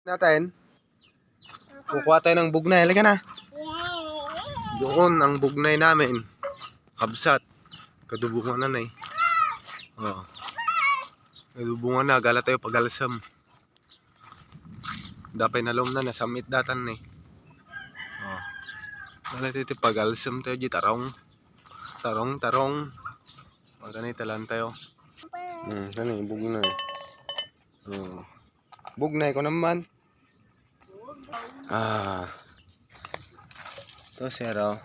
Natin. Kukuha tayo ng bugnay. Halika na. Doon ang bugnay namin. Kabsat. Kadubungan na eh. Oh. Kadubungan na. Gala tayo pagalasam. Dapay na lom na. Nasamit datan eh. Oh. Gala tayo pagalasam tayo. Tarong. Tarong. Ganito lang tayo. Kani bugnay. Oh. Bugnay ko naman. Ito zero.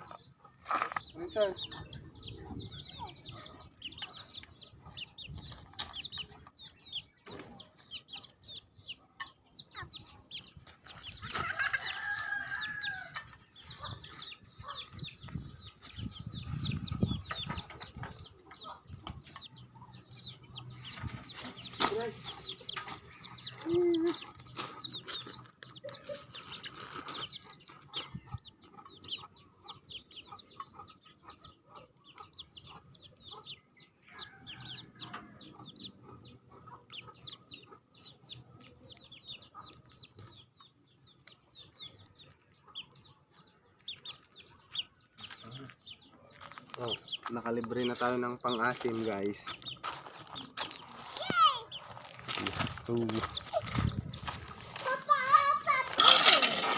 Oh, nakalibre na tayo ng pang-asim, guys.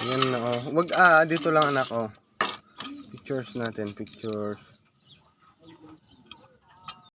Yan na oh. Wag dito lang anak oh. Pictures natin, pictures.